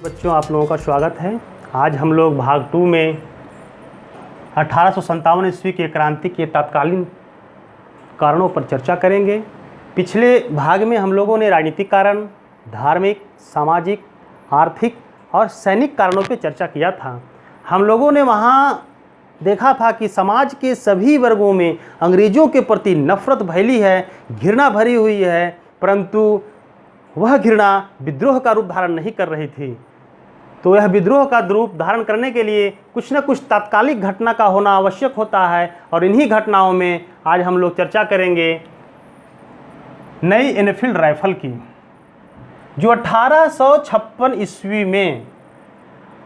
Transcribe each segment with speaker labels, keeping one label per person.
Speaker 1: बच्चों, आप लोगों का स्वागत है। आज हम लोग भाग 2 में 1857 ईस्वी की क्रांति के तत्कालीन कारणों पर चर्चा करेंगे। पिछले भाग में हम लोगों ने राजनीतिक कारण, धार्मिक, सामाजिक, आर्थिक और सैनिक कारणों पर चर्चा किया था। हम लोगों ने वहाँ देखा था कि समाज के सभी वर्गों में अंग्रेज़ों के प्रति नफ़रत फैली है, घृणा भरी हुई है, परंतु वह घृणा विद्रोह का रूप धारण नहीं कर रही थी। तो यह विद्रोह का रूप धारण करने के लिए कुछ न कुछ तात्कालिक घटना का होना आवश्यक होता है, और इन्हीं घटनाओं में आज हम लोग चर्चा करेंगे नई एनफील्ड राइफल की, जो 1856 ईस्वी में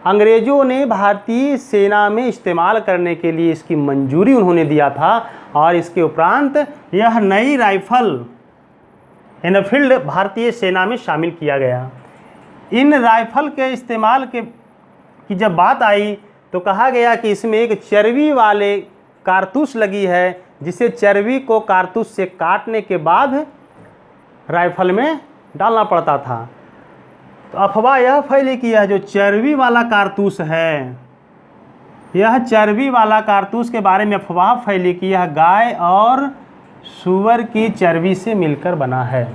Speaker 1: अंग्रेज़ों ने भारतीय सेना में इस्तेमाल करने के लिए इसकी मंजूरी उन्होंने दिया था। और इसके उपरांत यह नई राइफल एनफील्ड भारतीय सेना में शामिल किया गया। इन राइफल के इस्तेमाल की जब बात आई तो कहा गया कि इसमें एक चर्बी वाले कारतूस लगी है, जिसे चर्बी को कारतूस से काटने के बाद राइफल में डालना पड़ता था। तो अफवाह यह फैली कि यह जो चर्बी वाला कारतूस है, यह चर्बी वाला कारतूस के बारे में अफवाह फैली कि यह गाय और सूअर की चर्बी से मिलकर बना है।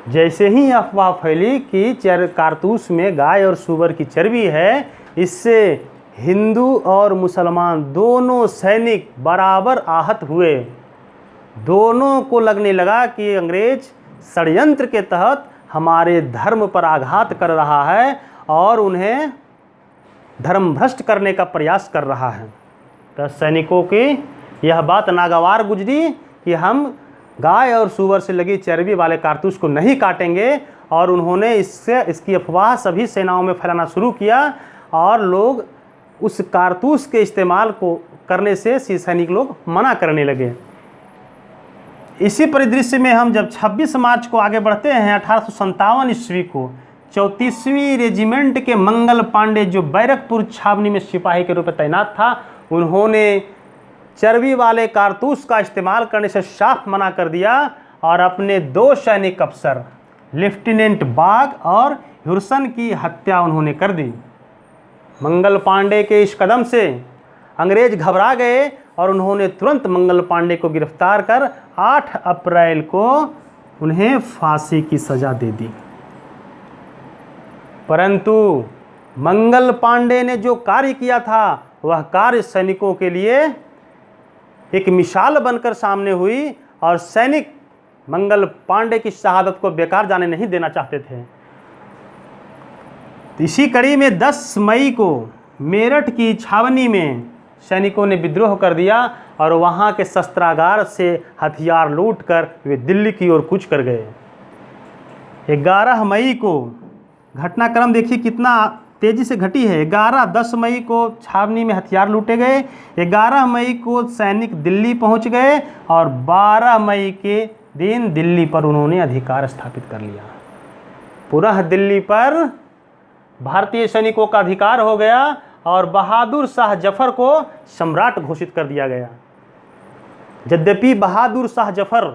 Speaker 1: जैसे ही अफवाह फैली कि कारतूस में गाय और सूअर की चर्बी है, इससे हिंदू और मुसलमान दोनों सैनिक बराबर आहत हुए। दोनों को लगने लगा कि अंग्रेज षड्यंत्र के तहत हमारे धर्म पर आघात कर रहा है और उन्हें धर्मभ्रष्ट करने का प्रयास कर रहा है। तो सैनिकों की यह बात नागवार गुजरी कि हम गाय और सूअर से लगी चर्बी वाले कारतूस को नहीं काटेंगे, और उन्होंने इसकी अफवाह सभी सेनाओं में फैलाना शुरू किया, और लोग उस कारतूस के इस्तेमाल को करने से सैनिक लोग मना करने लगे। इसी परिदृश्य में हम जब 26 मार्च को आगे बढ़ते हैं, 1857 ईस्वी को 34वीं रेजिमेंट के मंगल पांडे, जो बैरकपुर छावनी में सिपाही के रूप में तैनात था, उन्होंने चर्बी वाले कारतूस का इस्तेमाल करने से साफ मना कर दिया, और अपने 2 सैनिक अफसर लेफ्टिनेंट बाग और ह्यूरसन की हत्या उन्होंने कर दी। मंगल पांडे के इस कदम से अंग्रेज घबरा गए और उन्होंने तुरंत मंगल पांडे को गिरफ्तार कर 8 अप्रैल को उन्हें फांसी की सज़ा दे दी। परंतु मंगल पांडे ने जो कार्य किया था, वह कार्य सैनिकों के लिए एक मिसाल बनकर सामने हुई, और सैनिक मंगल पांडे की शहादत को बेकार जाने नहीं देना चाहते थे। इसी कड़ी में 10 मई को मेरठ की छावनी में सैनिकों ने विद्रोह कर दिया, और वहां के शस्त्रागार से हथियार लूटकर वे दिल्ली की ओर कूच कर गए। 11 मई को घटनाक्रम देखिए कितना तेज़ी से घटी है। 10 मई को छावनी में हथियार लूटे गए, 11 मई को सैनिक दिल्ली पहुंच गए, और 12 मई के दिन दिल्ली पर उन्होंने अधिकार स्थापित कर लिया। पुनः दिल्ली पर भारतीय सैनिकों का अधिकार हो गया, और बहादुर शाह जफर को सम्राट घोषित कर दिया गया। यद्यपि बहादुर शाह जफर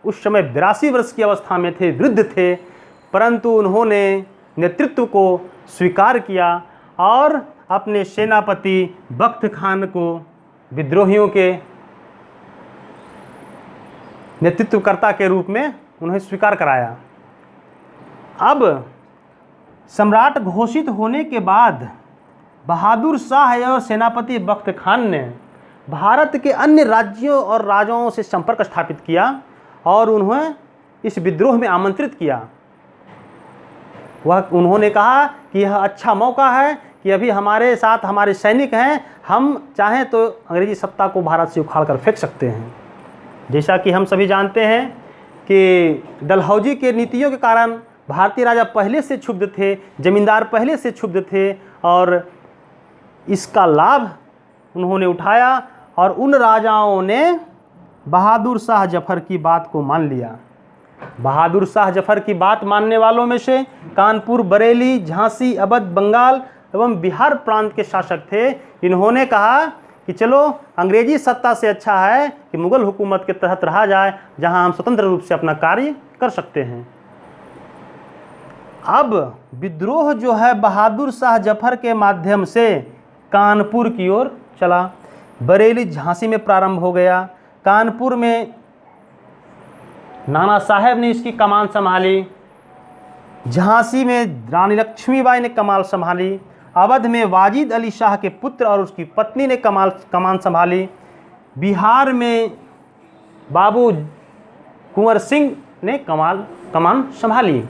Speaker 1: उस समय 82 वर्ष की अवस्था में थे, वृद्ध थे, परंतु उन्होंने नेतृत्व को स्वीकार किया और अपने सेनापति बख्त खान को विद्रोहियों के नेतृत्वकर्ता के रूप में उन्हें स्वीकार कराया। अब सम्राट घोषित होने के बाद बहादुर शाह और सेनापति बख्त खान ने भारत के अन्य राज्यों और राजाओं से संपर्क स्थापित किया और उन्हें इस विद्रोह में आमंत्रित किया। उन्होंने कहा कि यह अच्छा मौका है कि अभी हमारे साथ हमारे सैनिक हैं, हम चाहें तो अंग्रेजी सत्ता को भारत से उखाड़ कर फेंक सकते हैं। जैसा कि हम सभी जानते हैं कि डलहौजी के नीतियों के कारण भारतीय राजा पहले से क्षुब्ध थे, जमींदार पहले से क्षुब्ध थे, और इसका लाभ उन्होंने उठाया, और उन राजाओं ने बहादुर शाह जफर की बात को मान लिया। बहादुर शाह जफर की बात मानने वालों में से कानपुर, बरेली, झांसी, अवध, बंगाल एवं बिहार प्रांत के शासक थे। इन्होंने कहा कि चलो अंग्रेजी सत्ता से अच्छा है कि मुग़ल हुकूमत के तहत रहा जाए, जहां हम स्वतंत्र रूप से अपना कार्य कर सकते हैं। अब विद्रोह जो है बहादुर शाह जफर के माध्यम से कानपुर की ओर चला। बरेली झांसी में प्रारंभ हो गया, कानपुर में नाना साहेब ने इसकी कमान संभाली, झांसी में रानी लक्ष्मीबाई ने कमान संभाली, अवध में वाजिद अली शाह के पुत्र और उसकी पत्नी ने कमान संभाली, बिहार में बाबू कुंवर सिंह ने कमान संभाली।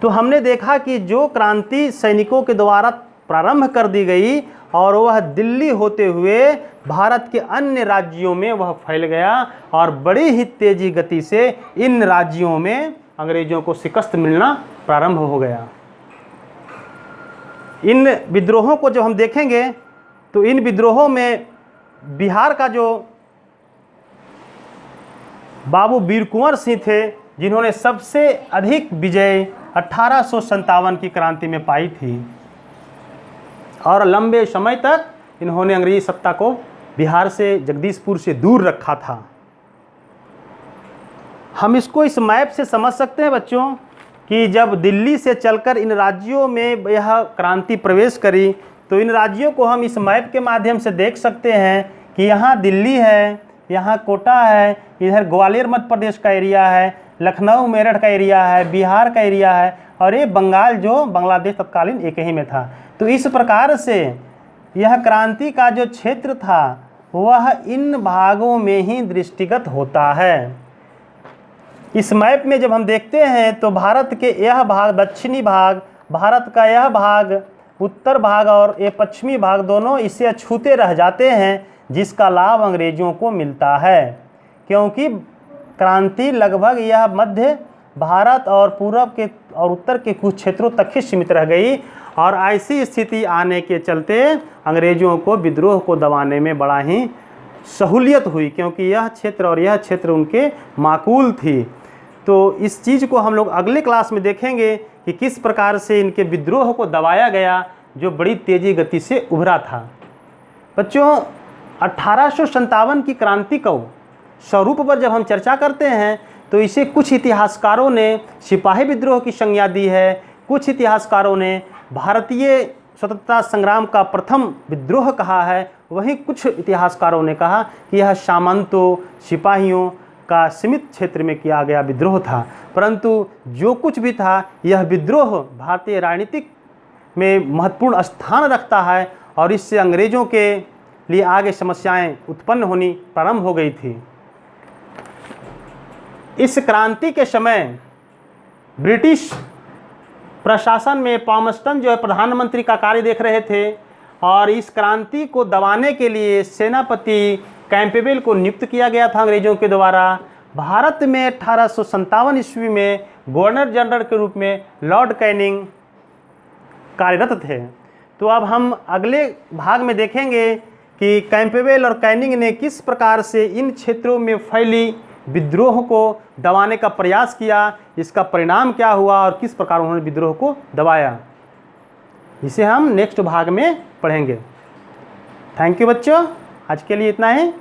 Speaker 1: तो हमने देखा कि जो क्रांति सैनिकों के द्वारा प्रारंभ कर दी गई और वह दिल्ली होते हुए भारत के अन्य राज्यों में वह फैल गया और बड़ी ही तेजी गति से इन राज्यों में अंग्रेजों को शिकस्त मिलना प्रारंभ हो गया। इन विद्रोहों को जब हम देखेंगे तो इन विद्रोहों में बिहार का जो बाबू वीर कुंवर सिंह थे, जिन्होंने सबसे अधिक विजय 1857 की क्रांति में पाई थी और लंबे समय तक इन्होंने अंग्रेजी सत्ता को बिहार से, जगदीशपुर से दूर रखा था। हम इसको इस मैप से समझ सकते हैं बच्चों कि जब दिल्ली से चलकर इन राज्यों में यह क्रांति प्रवेश करी तो इन राज्यों को हम इस मैप के माध्यम से देख सकते हैं कि यहाँ दिल्ली है, यहाँ कोटा है, इधर ग्वालियर मध्य प्रदेश का एरिया है, लखनऊ मेरठ का एरिया है, बिहार का एरिया है और ये बंगाल जो बांग्लादेश तत्कालीन एक ही में था। तो इस प्रकार से यह क्रांति का जो क्षेत्र था वह इन भागों में ही दृष्टिगत होता है। इस मैप में जब हम देखते हैं तो भारत के यह भाग, दक्षिणी भाग, भारत का यह भाग, उत्तर भाग और ये पश्चिमी भाग दोनों इसे छूते रह जाते हैं, जिसका लाभ अंग्रेजों को मिलता है क्योंकि क्रांति लगभग यह मध्य भारत और पूर्व के और उत्तर के कुछ क्षेत्रों तक ही सीमित रह गई और ऐसी स्थिति आने के चलते अंग्रेजों को विद्रोह को दबाने में बड़ा ही सहूलियत हुई क्योंकि यह क्षेत्र और यह क्षेत्र उनके माकूल थी। तो इस चीज़ को हम लोग अगले क्लास में देखेंगे कि किस प्रकार से इनके विद्रोह को दबाया गया जो बड़ी तेज़ी गति से उभरा था। बच्चों 1857 की क्रांति को स्वरूप पर जब हम चर्चा करते हैं तो इसे कुछ इतिहासकारों ने सिपाही विद्रोह की संज्ञा दी है, कुछ इतिहासकारों ने भारतीय स्वतंत्रता संग्राम का प्रथम विद्रोह कहा है, वहीं कुछ इतिहासकारों ने कहा कि यह सामंतों सिपाहियों का सीमित क्षेत्र में किया गया विद्रोह था। परंतु जो कुछ भी था यह विद्रोह भारतीय राजनीतिक में महत्वपूर्ण स्थान रखता है और इससे अंग्रेज़ों के लिए आगे समस्याएं उत्पन्न होनी प्रारंभ हो गई थी। इस क्रांति के समय ब्रिटिश प्रशासन में पामस्टन जो है प्रधानमंत्री का कार्य देख रहे थे और इस क्रांति को दबाने के लिए सेनापति कैंपबेल को नियुक्त किया गया था अंग्रेजों के द्वारा। भारत में 1857 ईस्वी में गवर्नर जनरल के रूप में लॉर्ड कैनिंग कार्यरत थे। तो अब हम अगले भाग में देखेंगे कि कैंपबेल और कैनिंग ने किस प्रकार से इन क्षेत्रों में फैली विद्रोह को दबाने का प्रयास किया, इसका परिणाम क्या हुआ और किस प्रकार उन्होंने विद्रोह को दबाया, इसे हम नेक्स्ट भाग में पढ़ेंगे। थैंक यू बच्चों, आज के लिए इतना ही।